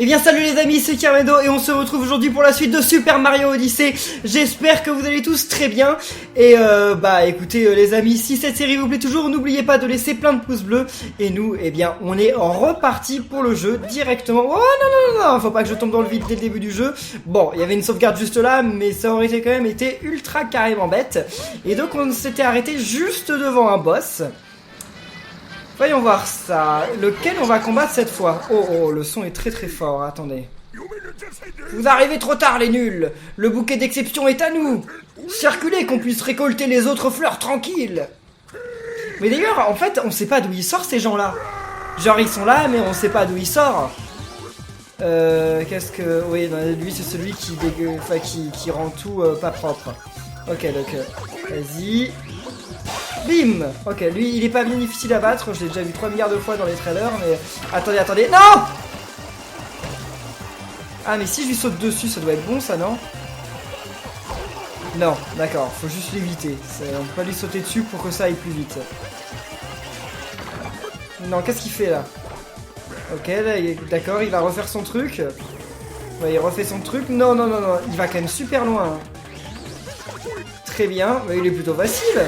Eh bien salut les amis, c'est Carmedo et on se retrouve aujourd'hui pour la suite de Super Mario Odyssey. J'espère que vous allez tous très bien. Et écoutez les amis, si cette série vous plaît toujours, n'oubliez pas de laisser plein de pouces bleus. Et nous, eh bien on est reparti pour le jeu directement. Oh non, faut pas que je tombe dans le vide dès le début du jeu. Bon, il y avait une sauvegarde juste là, mais ça aurait quand même été ultra carrément bête. Et donc on s'était arrêté juste devant un boss. Voyons voir ça. Lequel on va combattre cette fois? Oh, le son est très très fort. Attendez. Vous arrivez trop tard, les nuls. Le bouquet d'exception est à nous. Circulez qu'on puisse récolter les autres fleurs tranquilles. Mais d'ailleurs, en fait, on sait pas d'où ils sortent ces gens-là. Genre, ils sont là, mais on sait pas d'où ils sortent. Qu'est-ce que... Oui, lui, c'est celui qui dégueule... Enfin, qui rend tout pas propre. Ok, donc... Vas-y... Bim. Ok, lui, il est pas bien difficile à battre. Je l'ai déjà vu 3 milliards de fois dans les trailers, mais... Attendez. Non. Ah, mais si je lui saute dessus, ça doit être bon, ça, non? Non, d'accord. Faut juste l'éviter. On peut pas lui sauter dessus pour que ça aille plus vite. Non, qu'est-ce qu'il fait, là? Ok, là, d'accord, il va refaire son truc. Ouais, il refait son truc. Non. Il va quand même super loin. Hein. Très bien. Mais il est plutôt facile.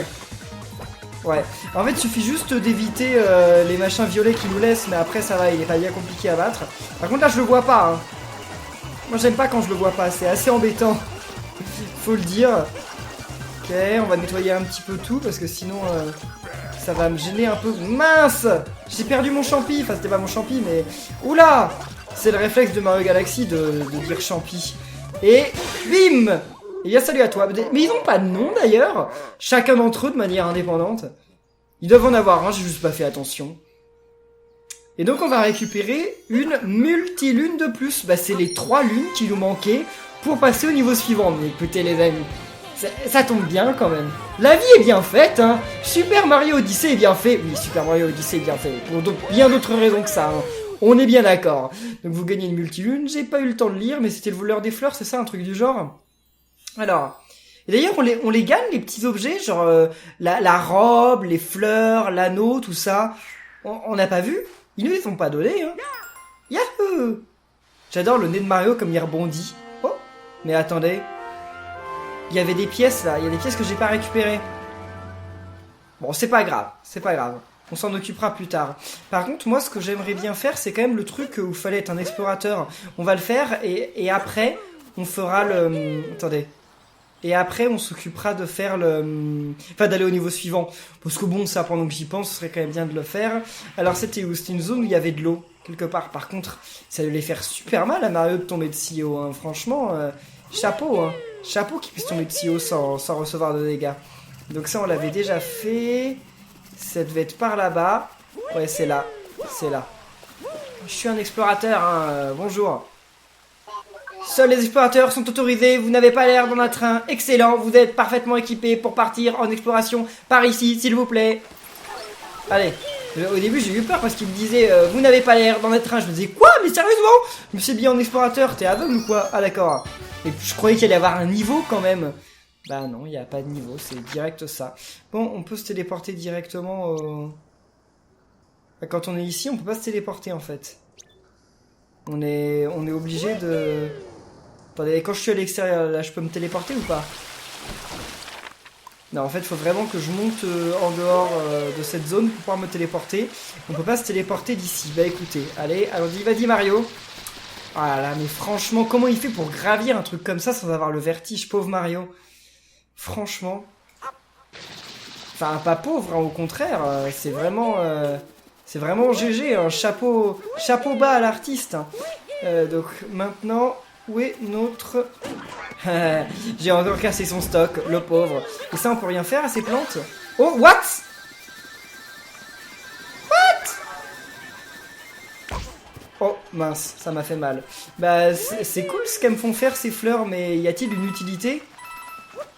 Ouais, en fait il suffit juste d'éviter les machins violets qui nous laissent, mais après ça va, il est pas bien compliqué à battre. Par contre là je le vois pas, hein. Moi j'aime pas quand je le vois pas, c'est assez embêtant. Faut le dire. Ok, on va nettoyer un petit peu tout, parce que sinon ça va me gêner un peu. Mince. J'ai perdu mon champi, enfin c'était pas mon champi, mais... Oula. C'est le réflexe de Mario Galaxy de dire champi. Et bim. Et bien salut à toi. Mais ils ont pas de nom d'ailleurs. Chacun d'entre eux de manière indépendante. Ils doivent en avoir un, j'ai juste pas fait attention. Et donc on va récupérer une multi-lune de plus. Bah c'est les 3 lunes qui nous manquaient pour passer au niveau suivant. Mais écoutez les amis, ça tombe bien quand même. La vie est bien faite, hein. Super Mario Odyssey est bien fait. Oui, Super Mario Odyssey est bien fait. Pour bien d'autres raisons que ça, hein. On est bien d'accord. Donc vous gagnez une multi-lune. J'ai pas eu le temps de lire, mais c'était le voleur des fleurs, c'est ça, un truc du genre? Alors, et d'ailleurs on les gagne les petits objets, genre la robe, les fleurs, l'anneau, tout ça. On n'a pas vu? Ils nous les ont pas donnés, hein. Yahoo! J'adore le nez de Mario comme il rebondit. Oh, mais attendez. Il y avait des pièces là, il y a des pièces que j'ai pas récupérées. Bon, c'est pas grave. On s'en occupera plus tard. Par contre, moi ce que j'aimerais bien faire, c'est quand même le truc où il fallait être un explorateur. On va le faire et après, on fera le... Attendez. Et après, on s'occupera de faire le... Enfin, d'aller au niveau suivant. Parce que bon, ça, pendant que j'y pense, ce serait quand même bien de le faire. Alors, c'était où? C'était une zone où il y avait de l'eau, quelque part. Par contre, ça allait faire super mal à Mario de tomber de si haut, hein. Franchement, chapeau, hein. Chapeau qu'il puisse tomber de si haut sans recevoir de dégâts. Donc ça, on l'avait déjà fait. Ça devait être par là-bas. Ouais, c'est là. Je suis un explorateur, hein. Bonjour. Seuls les explorateurs sont autorisés, vous n'avez pas l'air dans un train. Excellent, vous êtes parfaitement équipés pour partir en exploration par ici, s'il vous plaît. Allez, au début j'ai eu peur parce qu'il me disait vous n'avez pas l'air dans un train. Je me disais quoi? Mais sérieusement? Je me suis bien en explorateur, t'es aveugle ou quoi? Ah d'accord. Et je croyais qu'il allait y avoir un niveau quand même. Bah non, il n'y a pas de niveau, c'est direct ça. Bon, on peut se téléporter directement au... Quand on est ici, on peut pas se téléporter en fait. On est obligé de... Attendez, quand je suis à l'extérieur, là, je peux me téléporter ou pas? Non, en fait, il faut vraiment que je monte en dehors de cette zone pour pouvoir me téléporter. On peut pas se téléporter d'ici. Bah écoutez, allez, allons-y, vas-y Mario. Ah là, mais franchement, comment il fait pour gravir un truc comme ça sans avoir le vertige, pauvre Mario? Franchement. Enfin, pas pauvre, hein, au contraire, c'est vraiment GG, hein. Chapeau bas à l'artiste. Hein. Donc maintenant... Où est notre... J'ai encore cassé son stock, le pauvre. Et ça, on peut rien faire à ces plantes? Oh, what? Oh, mince, ça m'a fait mal. Bah, c'est cool ce qu'elles me font faire, ces fleurs, mais y a-t-il une utilité?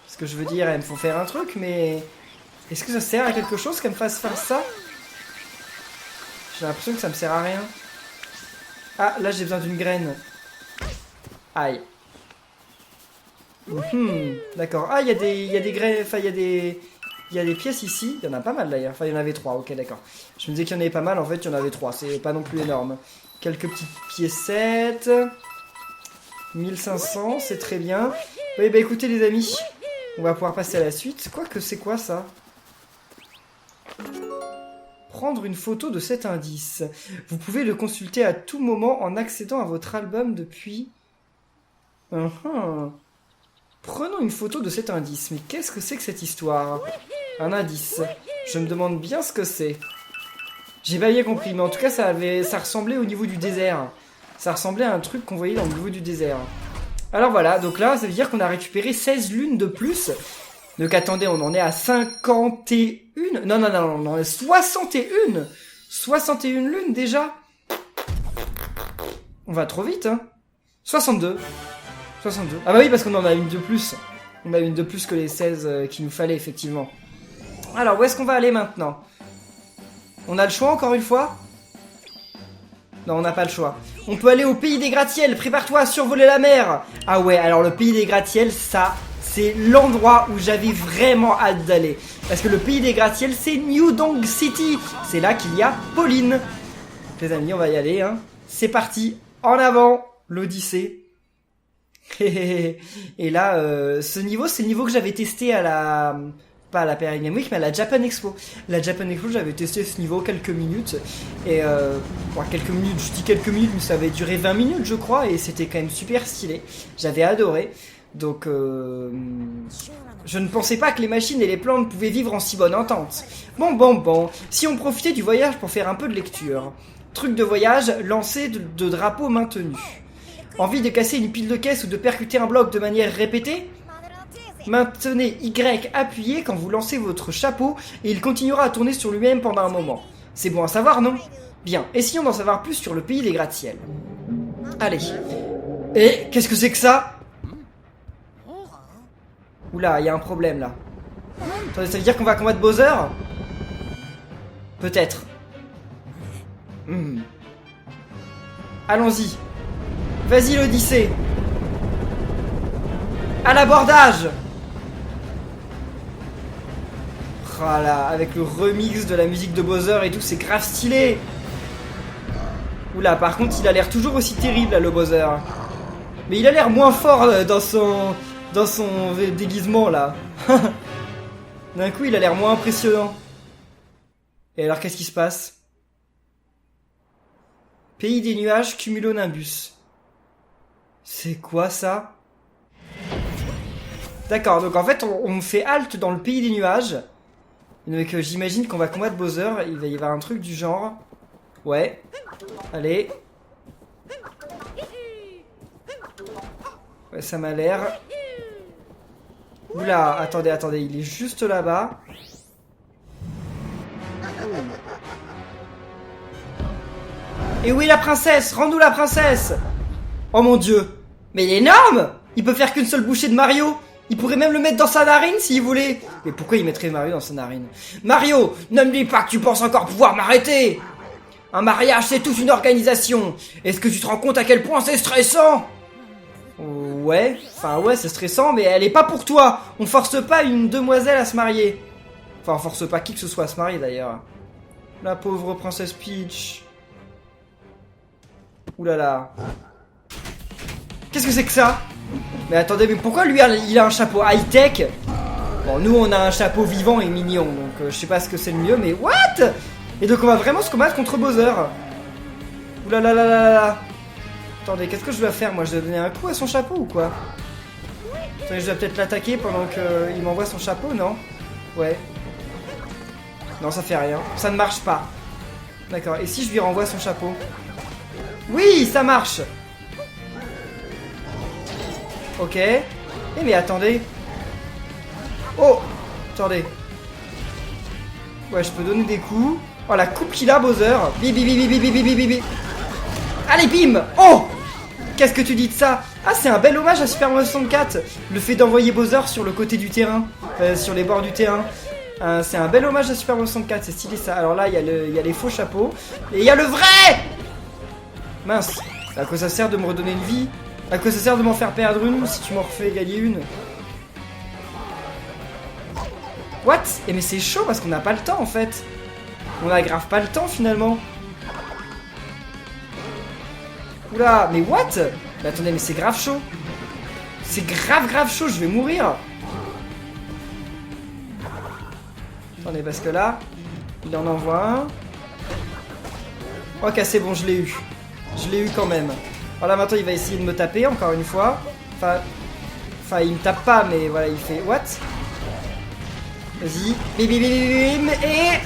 Parce que je veux dire, elles me font faire un truc, mais... Est-ce que ça sert à quelque chose qu'elles me fassent faire ça? J'ai l'impression que ça me sert à rien. Ah, là, j'ai besoin d'une graine. Aïe. D'accord. Ah, il y a des graines, enfin, il y a Il y a des pièces ici. Il y en a pas mal d'ailleurs. Enfin, il y en avait 3. Ok, d'accord. Je me disais qu'il y en avait pas mal. En fait, il y en avait 3. C'est pas non plus énorme. Quelques petites piécettes. 1500, c'est très bien. Oui, bah écoutez les amis. On va pouvoir passer à la suite. Quoique, c'est quoi ça? Prendre une photo de cet indice. Vous pouvez le consulter à tout moment en accédant à votre album depuis... Prenons une photo de cet indice. Mais qu'est-ce que c'est que cette histoire? Un indice. Je me demande bien ce que c'est. J'ai pas bien compris, mais en tout cas, ça ressemblait au niveau du désert. Ça ressemblait à un truc qu'on voyait dans le niveau du désert. Alors voilà, donc là, ça veut dire qu'on a récupéré 16 lunes de plus. Donc attendez, on en est à 51. Non, 61. 61 lunes déjà. On va trop vite, hein. 62. Ah bah oui, parce qu'on en a une de plus. On a une de plus que les 16 qu'il nous fallait, effectivement. Alors, où est-ce qu'on va aller maintenant? On a le choix, encore une fois? Non, on n'a pas le choix. On peut aller au pays des gratte-ciels. Prépare-toi à survoler la mer. Ah ouais, alors le pays des gratte-ciels, ça... c'est l'endroit où j'avais vraiment hâte d'aller. Parce que le pays des gratte-ciels, c'est New Donk City. C'est là qu'il y a Pauline. Les amis, on va y aller, hein. C'est parti. En avant, l'Odyssée. Et là, ce niveau, c'est le niveau que j'avais testé à la... pas à la Paris Game Week, mais à la Japan Expo. La Japan Expo, j'avais testé ce niveau quelques minutes. Et bon, quelques minutes, je dis quelques minutes, mais ça avait duré 20 minutes, je crois. Et c'était quand même super stylé. J'avais adoré. Donc, je ne pensais pas que les machines et les plantes pouvaient vivre en si bonne entente. Bon. Si on profitait du voyage pour faire un peu de lecture. Truc de voyage, lancer de drapeaux maintenus. Envie de casser une pile de caisse ou de percuter un bloc de manière répétée? Maintenez Y appuyé quand vous lancez votre chapeau et il continuera à tourner sur lui-même pendant un moment. C'est bon à savoir, non? Bien, essayons d'en savoir plus sur le pays des gratte-ciels. Allez. Et qu'est-ce que c'est que ça? Oula, il y a un problème là. Attendez, ça veut dire qu'on va combattre Bowser? Peut-être. Allons-y. Vas-y l'Odyssée. À l'abordage. Voilà, avec le remix de la musique de Bowser et tout, c'est grave stylé. Oula, par contre, il a l'air toujours aussi terrible là, le Bowser. Mais il a l'air moins fort dans son déguisement là. D'un coup, il a l'air moins impressionnant. Et alors, qu'est-ce qui se passe? Pays des nuages, cumulonimbus. C'est quoi ça? D'accord, donc en fait, on fait halte dans le pays des nuages. Donc j'imagine qu'on va combattre Bowser. Il va y avoir un truc du genre. Ouais. Allez. Ouais, ça m'a l'air. Oula, attendez, il est juste là-bas. Et où est la princesse? Rends-nous la princesse! Oh mon dieu! Mais il est énorme! Il peut faire qu'une seule bouchée de Mario! Il pourrait même le mettre dans sa narine s'il voulait! Mais pourquoi il mettrait Mario dans sa narine? Mario! Ne me dis pas que tu penses encore pouvoir m'arrêter! Un mariage, c'est toute une organisation! Est-ce que tu te rends compte à quel point c'est stressant? Ouais, enfin ouais, c'est stressant, mais elle est pas pour toi! On force pas une demoiselle à se marier! Enfin, on force pas qui que ce soit à se marier d'ailleurs. La pauvre princesse Peach. Oulala. Qu'est-ce que c'est que ça? Mais attendez, mais pourquoi lui il a un chapeau high-tech? Bon, nous on a un chapeau vivant et mignon, donc je sais pas ce que c'est le mieux, mais what? Et donc on va vraiment se combattre contre Bowser. Oulala. Attendez, qu'est-ce que je dois faire? Moi je dois donner un coup à son chapeau ou quoi? Attendez, je dois peut-être l'attaquer pendant qu'il m'envoie son chapeau, non? Ouais. Non, ça fait rien. Ça ne marche pas. D'accord, et si je lui renvoie son chapeau? Oui, ça marche. Ok. Eh mais attendez. Oh, attendez. Ouais, je peux donner des coups. Oh, la coupe qu'il a, Bowser. Bibi. Allez, bim. Oh, qu'est-ce que tu dis de ça? Ah, c'est un bel hommage à Super Mario 64. Le fait d'envoyer Bowser sur le côté du terrain. Sur les bords du terrain. C'est un bel hommage à Super Mario 64. C'est stylé ça. Alors là, il y a les faux chapeaux. Et il y a le vrai. Mince. À quoi ça sert de me redonner une vie? À quoi ça sert de m'en faire perdre une si tu m'en refais gagner une? What? Eh mais c'est chaud parce qu'on n'a pas le temps en fait. On a grave pas le temps finalement. Oula, mais what? Mais attendez, mais c'est grave chaud. C'est grave chaud, je vais mourir. Attendez, parce que là, il en envoie un. Ok, c'est bon, je l'ai eu. Je l'ai eu quand même. Voilà, maintenant il va essayer de me taper encore une fois. Enfin, il me tape pas, mais voilà, il fait what? Vas-y. Bim, bim, bim, bim, et...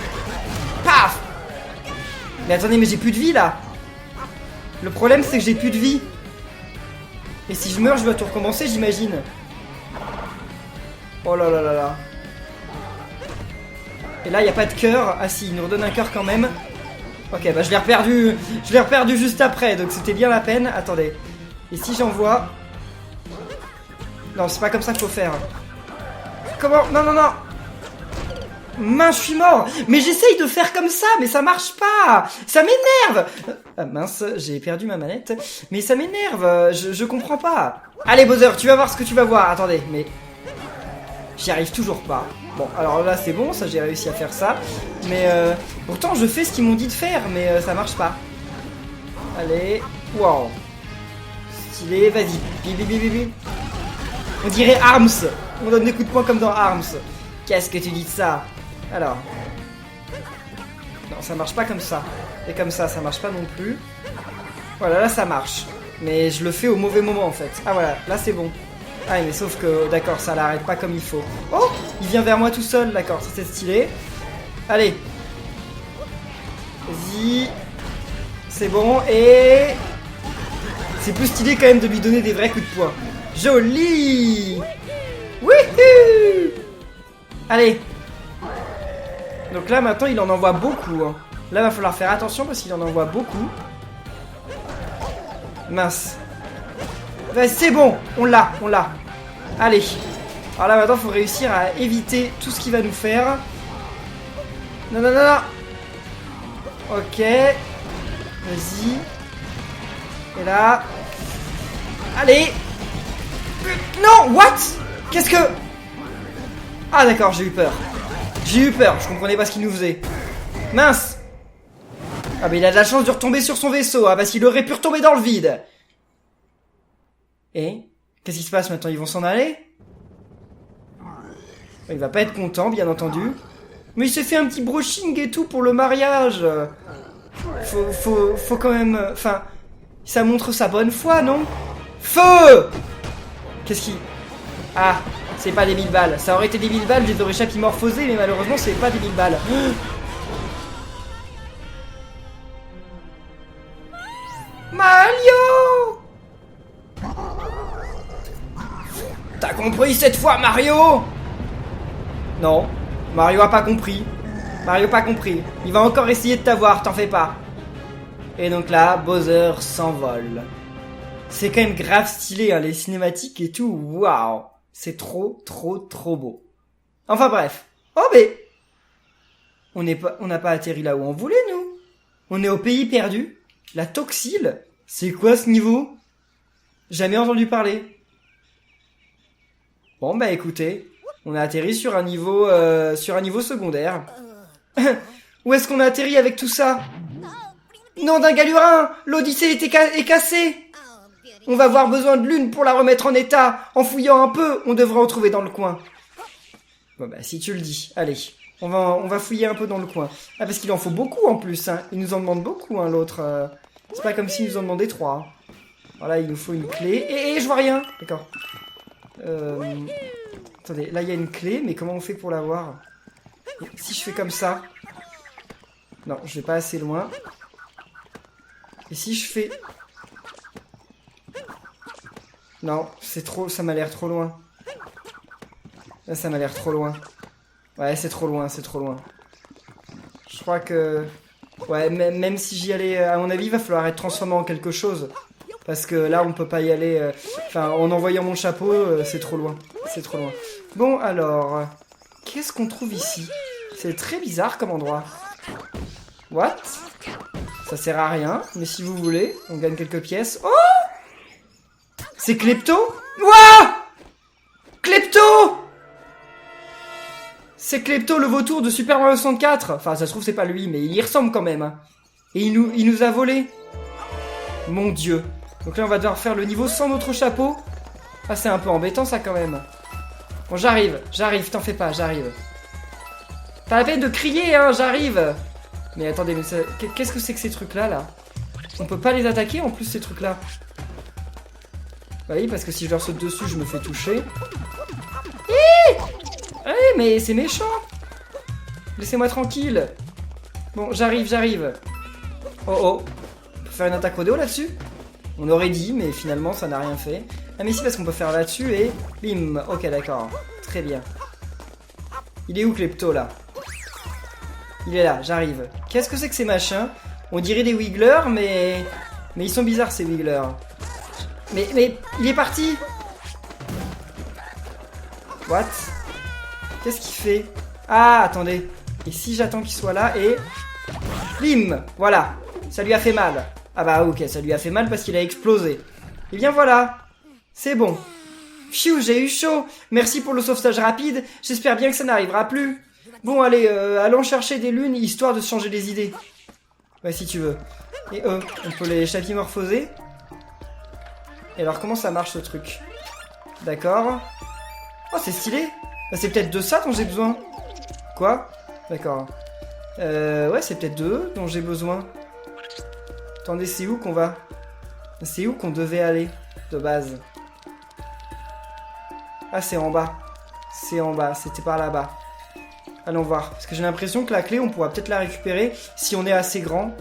Paf! Mais attendez, mais j'ai plus de vie, là. Le problème, c'est que j'ai plus de vie. Et si je meurs, je dois tout recommencer, j'imagine. Oh là là là là. Et là, il n'y a pas de cœur. Ah si, il nous redonne un cœur quand même. Ok, bah je l'ai reperdu. Je l'ai reperdu juste après, donc c'était bien la peine. Attendez. Et si j'envoie... Non, c'est pas comme ça qu'il faut faire. Comment? Non, non, non. Mince, je suis mort. Mais j'essaye de faire comme ça, mais ça marche pas. Ça m'énerve. Ah, mince, j'ai perdu ma manette. Mais ça m'énerve. Je comprends pas. Allez, Bowser, tu vas voir ce que tu vas voir. Attendez, mais... J'y arrive toujours pas. Bon, alors là, c'est bon, ça, j'ai réussi à faire ça. Mais pourtant, je fais ce qu'ils m'ont dit de faire, mais ça marche pas. Allez. Wow. Stylé, vas-y. Bibi, bibi, bibi. On dirait Arms. On donne des coups de poing comme dans Arms. Qu'est-ce que tu dis de ça? Alors. Non, ça marche pas comme ça. Et comme ça marche pas non plus. Voilà, là, ça marche. Mais je le fais au mauvais moment, en fait. Ah, voilà, là, c'est bon. Ah, mais sauf que, d'accord, ça l'arrête pas comme il faut. Oh, il vient vers moi tout seul, d'accord, ça c'est stylé. Allez. Vas-y. C'est bon, et... C'est plus stylé quand même de lui donner des vrais coups de poing. Joli. Wouhou. Allez. Donc là, maintenant, il en envoie beaucoup. Hein. Là, il va falloir faire attention parce qu'il en envoie beaucoup. Mince. C'est bon, on l'a. Allez. Alors là, maintenant, il faut réussir à éviter tout ce qu'il va nous faire. Non, non, non, non. Ok. Vas-y. Et là. Allez. Non, what? Qu'est-ce que... Ah, d'accord, j'ai eu peur. Je comprenais pas ce qu'il nous faisait. Mince. Ah, mais il a de la chance de retomber sur son vaisseau, hein, parce qu'il aurait pu retomber dans le vide. Et qu'est-ce qui se passe maintenant? Ils vont s'en aller? Il va pas être content, bien entendu. Mais il s'est fait un petit brushing et tout pour le mariage. Faut quand même... Enfin, ça montre sa bonne foi, non? Feu! Qu'est-ce qui... Ah, c'est pas des 1000 balles. Ça aurait été des 1000 balles, je les aurais chapimorphosés, mais malheureusement, c'est pas des 1000 balles. Mario! T'as compris cette fois, Mario? Non, Mario a pas compris. Il va encore essayer de t'avoir, t'en fais pas. Et donc là, Bowser s'envole. C'est quand même grave stylé, hein, les cinématiques et tout. Waouh, c'est trop beau. Enfin bref. Oh mais on n'a pas atterri là où on voulait, nous. On est au pays perdu. La Toxile. C'est quoi ce niveau? Jamais entendu parler. Bon bah écoutez, on a atterri sur un niveau secondaire. Où est-ce qu'on a atterri avec tout ça? Non, d'un galurin! L'Odyssée est cassée! On va avoir besoin de l'une pour la remettre en état. En fouillant un peu, on devrait en trouver dans le coin. Bon bah si tu le dis, allez. On va fouiller un peu dans le coin. Ah parce qu'il en faut beaucoup en plus, hein. Il nous en demande beaucoup, hein, l'autre. C'est pas comme s'il nous en demandait 3. Hein. Voilà, il nous faut une clé. Et je vois rien. D'accord. Attendez, là il y a une clé, mais comment on fait pour l'avoir? Si je fais comme ça... Non, je vais pas assez loin. Et si je fais... Non, c'est trop... Ça m'a l'air trop loin. Là, ça m'a l'air trop loin. Ouais, c'est trop loin. Je crois que... Ouais, même si j'y allais... À mon avis, il va falloir être transformé en quelque chose. Parce que là, on peut pas y aller... Enfin, en envoyant mon chapeau, c'est trop loin. Bon, alors... Qu'est-ce qu'on trouve ici? C'est très bizarre comme endroit. What? Ça sert à rien, mais si vous voulez, on gagne quelques pièces. Oh! C'est Klepto? Wouah! Klepto! C'est Klepto, le vautour de Super Mario 64. Enfin, ça se trouve, c'est pas lui, mais il y ressemble quand même. Hein. Et il nous a volé. Mon Dieu. Donc là, on va devoir faire le niveau sans notre chapeau. Ah, c'est un peu embêtant, ça, quand même. Bon, j'arrive, t'en fais pas, j'arrive. T'as la peine de crier, hein, j'arrive. Mais attendez, mais qu'est-ce que c'est que ces trucs-là, là? On peut pas les attaquer, en plus, ces trucs-là. Bah oui, parce que si je leur saute dessus, je me fais toucher. Eh, mais c'est méchant. Laissez-moi tranquille. Bon, j'arrive. Oh oh. On peut faire une attaque rodéo là-dessus? On aurait dit, mais finalement, ça n'a rien fait. Ah mais si, parce qu'on peut faire là-dessus et... Bim. Ok, d'accord. Très bien. Il est où, Klepto, là? Il est là, j'arrive. Qu'est-ce que c'est que ces machins? On dirait des wigglers, mais... Mais ils sont bizarres, ces wigglers. Mais il est parti. What? Qu'est-ce qu'il fait? Ah, attendez. Et si j'attends qu'il soit là et... Bim. Voilà. Ça lui a fait mal. Ah bah ok, ça lui a fait mal parce qu'il a explosé. Et bien voilà. C'est bon. Pfiou, j'ai eu chaud. Merci pour le sauvetage rapide. J'espère bien que ça n'arrivera plus. Bon, allez, allons chercher des lunes, histoire de se changer les idées. Ouais, si tu veux. Et on peut les chapimorphoser. Et alors, comment ça marche, ce truc? D'accord. Oh, c'est stylé. Bah, c'est peut-être de ça dont j'ai besoin. Quoi? D'accord. Ouais, c'est peut-être de eux dont j'ai besoin. Attendez, c'est où qu'on va? C'est où qu'on devait aller, de base? Ah, c'est en bas. C'est en bas, c'était par là-bas. Allons voir. Parce que j'ai l'impression que la clé, on pourra peut-être la récupérer si on est assez grand.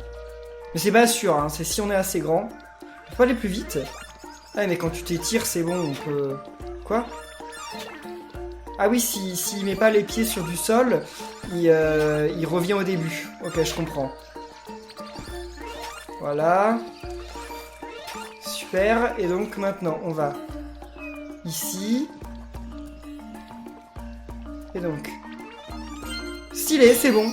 Mais c'est pas sûr, hein. C'est si on est assez grand. On peut pas aller plus vite. Ah, mais quand tu t'étires, c'est bon, on peut... Quoi? Ah oui, s'il met pas les pieds sur du sol, il revient au début. Ok, je comprends. Voilà. Super. Et donc, maintenant, on va ici. Et donc... Stylé, c'est bon.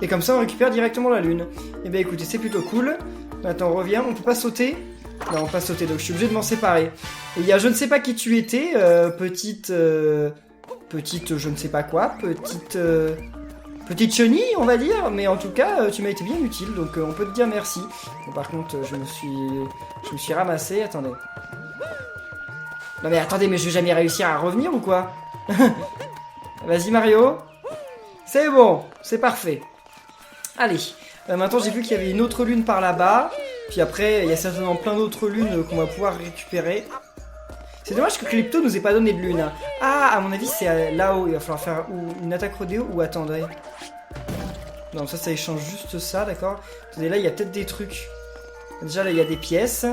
Et comme ça, on récupère directement la lune. Et ben écoutez, c'est plutôt cool. Maintenant, on revient. On peut pas sauter? Non, on peut pas sauter, donc je suis obligé de m'en séparer. Et il y a je ne sais pas qui tu étais, petite, je ne sais pas quoi, petite chenille, on va dire. Mais en tout cas, tu m'as été bien utile, donc on peut te dire merci. Bon, par contre, je me suis ramassé. Attendez. Non mais attendez, mais je vais jamais réussir à revenir ou quoi? Vas-y Mario. C'est bon, c'est parfait. Allez, maintenant j'ai vu qu'il y avait une autre lune par là-bas. Puis après, il y a certainement plein d'autres lunes qu'on va pouvoir récupérer. C'est dommage que Klepto nous ait pas donné de lune. Hein. Ah, à mon avis, c'est là-haut. Il va falloir faire une attaque rodéo ou attendez. Non, ça échange juste ça, d'accord. Attendez, là, il y a peut-être des trucs. Déjà, là, il y a des pièces.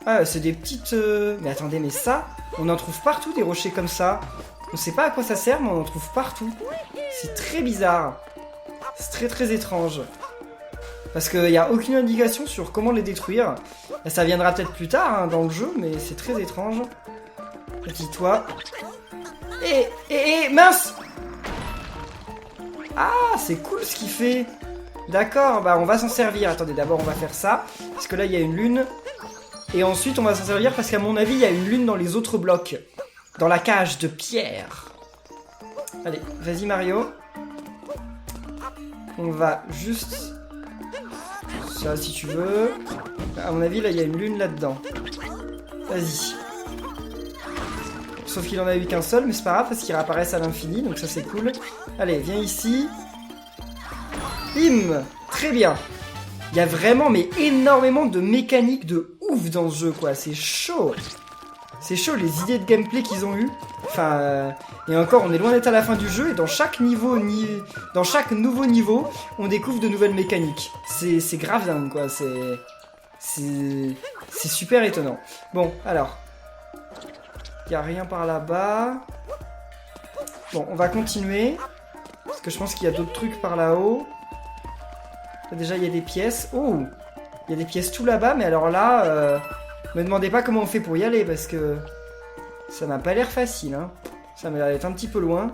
Ah, c'est des petites... Mais attendez, mais ça, on en trouve partout, des rochers comme ça. On sait pas à quoi ça sert, mais on en trouve partout. C'est très bizarre. C'est très très étrange. Parce qu'il n'y a aucune indication sur comment les détruire. Et ça viendra peut-être plus tard hein, dans le jeu, mais c'est très étrange. Petit toit. Mince! Ah, c'est cool ce qu'il fait. D'accord, bah on va s'en servir. Attendez, d'abord on va faire ça. Parce que là, il y a une lune. Et ensuite, on va s'en servir parce qu'à mon avis, il y a une lune dans les autres blocs. Dans la cage de pierre. Allez, vas-y Mario. On va juste... Ça, si tu veux. À mon avis, là, il y a une lune là-dedans. Vas-y. Sauf qu'il en a eu qu'un seul, mais c'est pas grave parce qu'ils réapparaissent à l'infini, donc ça, c'est cool. Allez, viens ici. Bim! Très bien. Il y a vraiment, mais énormément de mécaniques de ouf dans ce jeu, quoi. C'est chaud. C'est chaud, les idées de gameplay qu'ils ont eues. Enfin, et encore, on est loin d'être à la fin du jeu, et dans chaque niveau, dans chaque nouveau niveau, on découvre de nouvelles mécaniques. C'est grave dingue, quoi. C'est super étonnant. Bon, alors. Il n'y a rien par là-bas. Bon, on va continuer. Parce que je pense qu'il y a d'autres trucs par là-haut. Déjà, il y a des pièces. Oh! Il y a des pièces tout là-bas, mais alors là... me demandez pas comment on fait pour y aller, parce que... Ça m'a pas l'air facile, hein. Ça m'a l'air d'être un petit peu loin.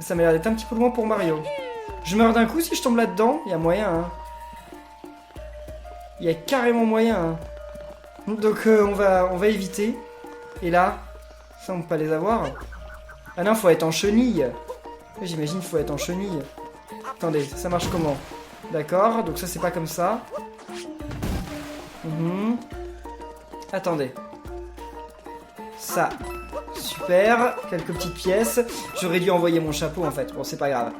Ça m'a l'air d'être un petit peu loin pour Mario. Je meurs d'un coup si je tombe là-dedans. Il y a moyen, hein. Il y a carrément moyen, hein. Donc on va éviter. Et là, ça on peut pas les avoir. Ah non, faut être en chenille. J'imagine qu'il faut être en chenille. Attendez, ça marche comment? D'accord, donc ça c'est pas comme ça. Attendez. Ça. Super. Quelques petites pièces. J'aurais dû envoyer mon chapeau en fait. Bon, c'est pas grave.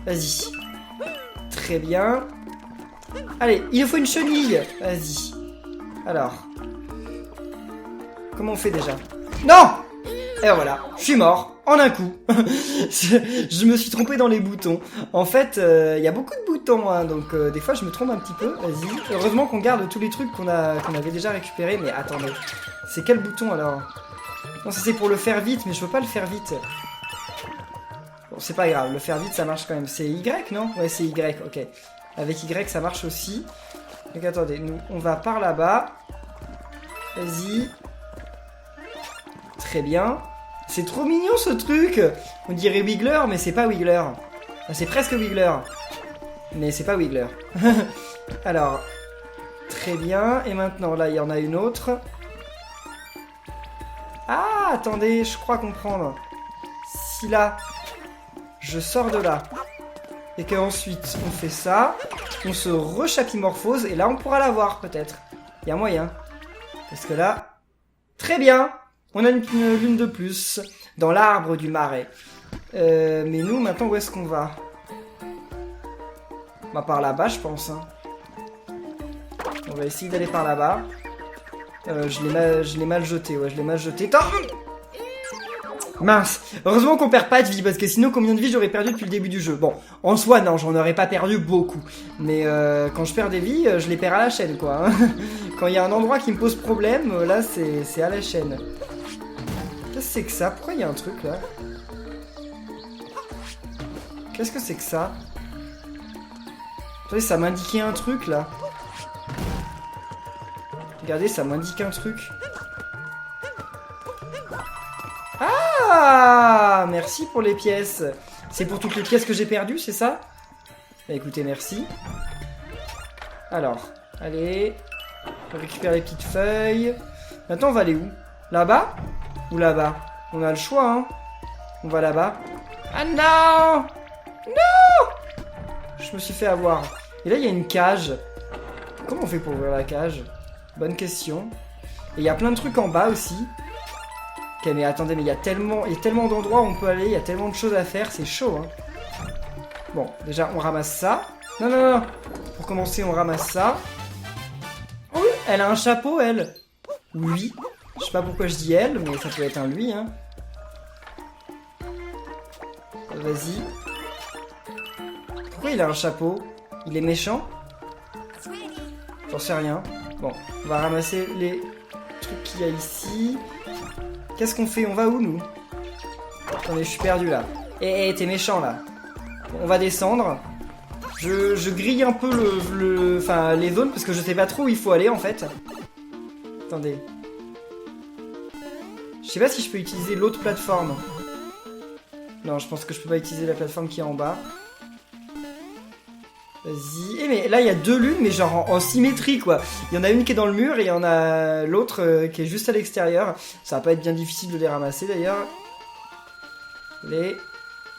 Vas-y. Très bien. Allez, il nous faut une chenille. Vas-y. Alors. Comment on fait déjà? Non! Et voilà, je suis mort. En un coup. Je me suis trompé dans les boutons. En fait, il y a beaucoup de boutons, hein, donc des fois je me trompe un petit peu. Vas-y. Heureusement qu'on garde tous les trucs qu'on avait déjà récupérés. Mais attendez. C'est quel bouton alors? Non, ça c'est pour le faire vite, mais je veux pas le faire vite. Bon, c'est pas grave, le faire vite ça marche quand même. C'est Y, non? Ouais, c'est Y, ok. Avec Y ça marche aussi. Donc attendez, nous on va par là-bas. Vas-y. Très bien. C'est trop mignon ce truc. On dirait Wiggler, mais c'est pas Wiggler. Enfin, c'est presque Wiggler. Mais c'est pas Wiggler. Alors, très bien. Et maintenant, là, il y en a une autre. Ah, attendez, je crois comprendre. Si là, je sors de là, et qu'ensuite on fait ça, on se rechapimorphose, et là on pourra la voir peut-être. Il y a moyen. Parce que là, très bien, on a une lune de plus dans l'arbre du marais. Mais nous, maintenant, où est-ce qu'on va? On va par là-bas, je pense. Hein. On va essayer d'aller par là-bas. Je l'ai mal jeté, ouais, je l'ai mal jeté. Mince, heureusement qu'on perd pas de vie, parce que sinon combien de vie j'aurais perdu depuis le début du jeu. Bon, en soi non, j'en aurais pas perdu beaucoup, mais quand je perds des vies, je les perds à la chaîne quoi. Hein. Quand il y a un endroit qui me pose problème, là c'est à la chaîne. Qu'est-ce que c'est que ça? Pourquoi il y a un truc là? Qu'est-ce que c'est que ça? Vous savez, ça m'indiquait un truc là. Regardez, ça m'indique un truc. Ah! Merci pour les pièces. C'est pour toutes les pièces que j'ai perdues, c'est ça? Bah écoutez, merci. Alors, allez. On récupère les petites feuilles. Maintenant, on va aller où? Là-bas? Ou là-bas? On a le choix, hein. On va là-bas. Ah non! Non! Je me suis fait avoir. Et là, il y a une cage. Comment on fait pour ouvrir la cage? Bonne question. Et il y a plein de trucs en bas aussi. Ok, mais attendez, mais il y a tellement d'endroits où on peut aller, il y a tellement de choses à faire, c'est chaud, hein. Bon, déjà, on ramasse ça. Non, non, non. Pour commencer, on ramasse ça. Oh oui, elle a un chapeau, elle. Oui. Je sais pas pourquoi je dis elle, mais ça peut être un lui, hein. Vas-y. Pourquoi il a un chapeau? Il est méchant? J'en sais rien. Bon, on va ramasser les trucs qu'il y a ici. Qu'est-ce qu'on fait? On va où, nous? Attendez, je suis perdu, là. Eh, t'es méchant, là. Bon, on va descendre. Je grille un peu enfin, les zones, parce que je sais pas trop où il faut aller, en fait. Attendez. Je sais pas si je peux utiliser l'autre plateforme. Non, je pense que je peux pas utiliser la plateforme qui est en bas. Vas-y. Eh mais là il y a deux lunes mais genre en symétrie quoi. Il y en a une qui est dans le mur et il y en a l'autre qui est juste à l'extérieur. Ça va pas être bien difficile de les ramasser d'ailleurs. Allez.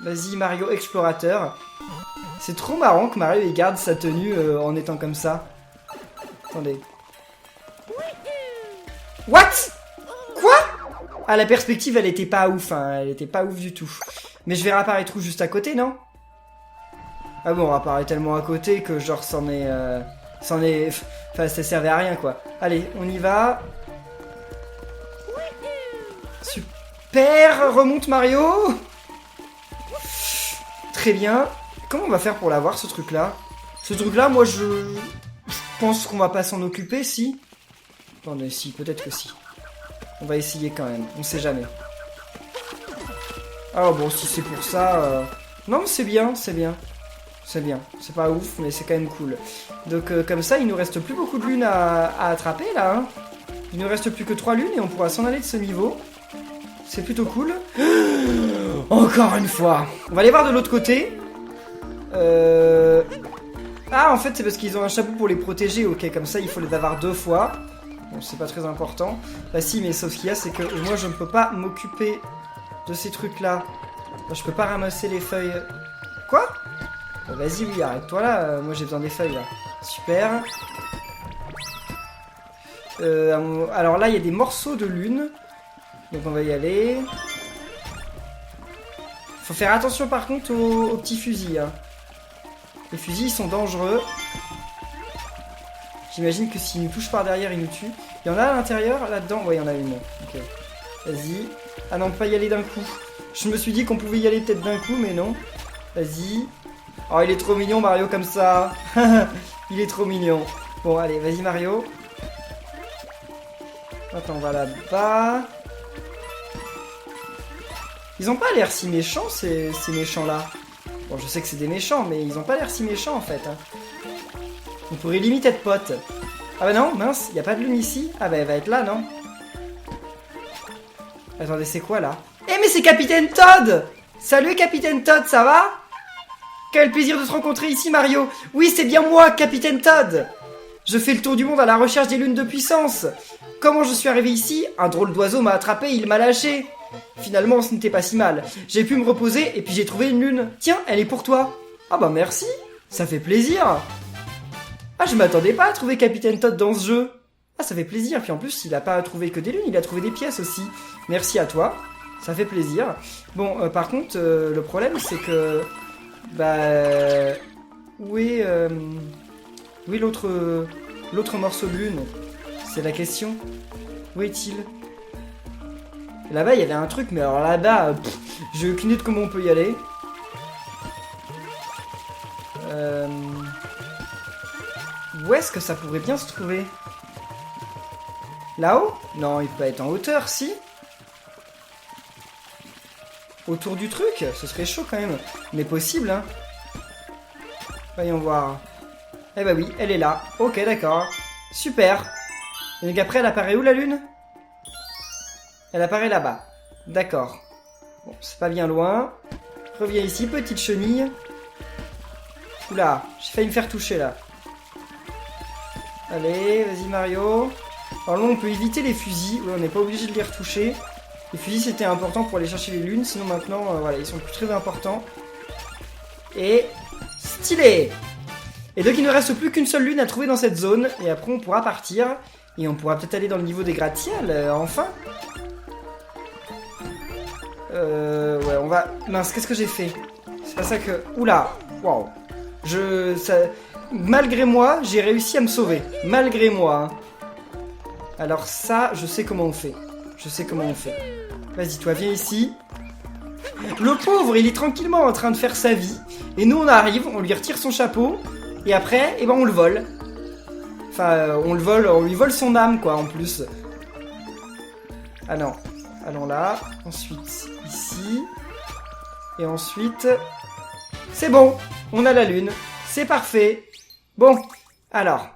Vas-y Mario explorateur. C'est trop marrant que Mario il garde sa tenue en étant comme ça. Attendez. What? Quoi? Ah la perspective elle était pas ouf hein. Elle était pas ouf du tout. Mais je vais réapparaître juste à côté non? Ah bon, on apparaît tellement à côté que genre c'en est... Enfin, ça servait à rien, quoi. Allez, on y va. Super! Remonte Mario! Très bien. Comment on va faire pour l'avoir, ce truc-là? Ce truc-là, moi, je pense qu'on va pas s'en occuper, si. Attendez, si, peut-être que si. On va essayer quand même, on sait jamais. Ah bon, si c'est pour ça... Non, mais c'est bien, c'est bien. C'est bien, c'est pas ouf, mais c'est quand même cool. Donc comme ça, il nous reste plus beaucoup de lunes à attraper, là. Hein. Il nous reste plus que 3 lunes et on pourra s'en aller de ce niveau. C'est plutôt cool. Encore une fois. On va aller voir de l'autre côté. Ah, en fait, c'est parce qu'ils ont un chapeau pour les protéger. Ok, comme ça, il faut les avoir 2 fois. Bon, c'est pas très important. Bah si, mais sauf qu'il y a, c'est que moi, je ne peux pas m'occuper de ces trucs-là Je peux pas ramasser les feuilles. Quoi? Bon, vas-y, oui, arrête-toi là. Moi, j'ai besoin des feuilles, là. Super. Alors là, il y a des morceaux de lune. Donc, on va y aller. Faut faire attention, par contre, aux petits fusils. Hein. Les fusils, ils sont dangereux. J'imagine que s'ils nous touchent par derrière, ils nous tuent. Il y en a à l'intérieur, là-dedans? Ouais, il y en a une. Ok. Vas-y. Ah non, pas y aller d'un coup. Je me suis dit qu'on pouvait y aller peut-être d'un coup, mais non. Vas-y. Oh, il est trop mignon, Mario, comme ça. Il est trop mignon. Bon, allez, vas-y, Mario. Attends, on va là-bas. Ils ont pas l'air si méchants, ces méchants-là. Bon, je sais que c'est des méchants, mais ils ont pas l'air si méchants, en fait. Hein. On pourrait limite être potes. Ah bah non, mince, y a pas de lune ici. Ah bah elle va être là, non? Attendez, c'est quoi, là? Eh, mais c'est Capitaine Todd! Salut, Capitaine Todd, ça va? Quel plaisir de te rencontrer ici, Mario! Oui, c'est bien moi, Capitaine Todd! Je fais le tour du monde à la recherche des lunes de puissance. Comment je suis arrivé ici? Un drôle d'oiseau m'a attrapé et il m'a lâché. Finalement, ce n'était pas si mal. J'ai pu me reposer et puis j'ai trouvé une lune. Tiens, elle est pour toi. Ah bah merci, ça fait plaisir. Ah, je m'attendais pas à trouver Capitaine Todd dans ce jeu. Ah, ça fait plaisir. Puis en plus, il a pas trouvé que des lunes, il a trouvé des pièces aussi. Merci à toi, ça fait plaisir. Bon, par contre, le problème, c'est que... Bah... Où est l'autre morceau de lune? C'est la question. Où est-il? Là-bas, il y avait un truc, mais alors là-bas, j'ai aucune idée de comment on peut y aller. Où est-ce que ça pourrait bien se trouver? Là-haut? Non, il peut pas être en hauteur, si? Autour du truc? Ce serait chaud quand même. Mais possible, hein. Voyons voir. Eh bah oui, elle est là. Ok, d'accord. Super. Et donc après, elle apparaît où, la lune? Elle apparaît là-bas. D'accord. Bon, c'est pas bien loin. Reviens ici, petite chenille. Oula, j'ai failli me faire toucher, là. Allez, vas-y, Mario. Alors là, on peut éviter les fusils. Oui, on n'est pas obligé de les retoucher. Les fusils, c'était important pour aller chercher les lunes. Sinon, maintenant, voilà, ils sont plus très importants. Et... stylé! Et donc, il ne reste plus qu'une seule lune à trouver dans cette zone. Et après, on pourra partir. Et on pourra peut-être aller dans le niveau des gratte-ciel, enfin. Ouais, on va... Mince, qu'est-ce que j'ai fait? C'est pas ça que... Oula! Waouh! Malgré moi, j'ai réussi à me sauver. Malgré moi. Hein. Alors ça, je sais comment on fait. Je sais comment on fait. Vas-y, toi, viens ici. Le pauvre, il est tranquillement en train de faire sa vie. Et nous, on arrive, on lui retire son chapeau. Et après, eh ben, on le vole. Enfin, on le vole, on lui vole son âme, quoi, en plus. Ah non. Allons là. Ensuite, ici. Et ensuite... C'est bon, on a la lune. C'est parfait. Bon, alors.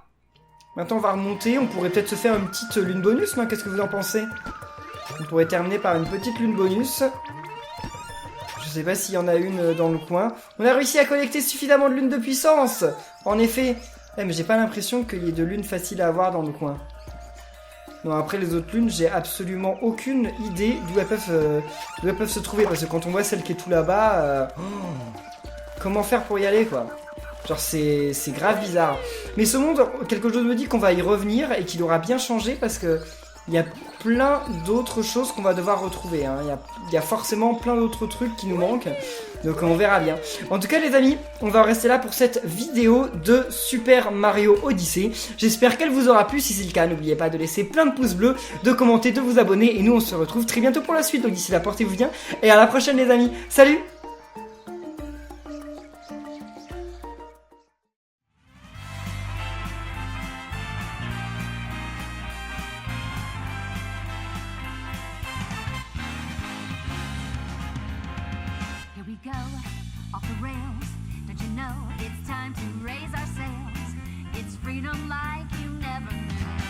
Maintenant, on va remonter. On pourrait peut-être se faire une petite lune bonus, non? Qu'est-ce que vous en pensez? On pourrait terminer par une petite lune bonus. Je sais pas s'il y en a une dans le coin. On a réussi à collecter suffisamment de lunes de puissance. En effet. Mais j'ai pas l'impression qu'il y ait de lunes faciles à avoir dans le coin. Non, après les autres lunes, j'ai absolument aucune idée d'où elles peuvent se trouver. Parce que quand on voit celle qui est tout là-bas... comment faire pour y aller, quoi? Genre, c'est grave bizarre. Mais ce monde, quelque chose me dit qu'on va y revenir et qu'il aura bien changé parce que il y a plein d'autres choses qu'on va devoir retrouver. Hein. Il y a forcément plein d'autres trucs qui nous manquent. Donc on verra bien. En tout cas, les amis, on va en rester là pour cette vidéo de Super Mario Odyssey. J'espère qu'elle vous aura plu. Si c'est le cas, n'oubliez pas de laisser plein de pouces bleus, de commenter, de vous abonner. Et nous, on se retrouve très bientôt pour la suite. Donc d'ici là, portez-vous bien. Et à la prochaine, les amis. Salut! Here we go, off the rails. Don't you know it's time to raise our sails? It's freedom like you never knew.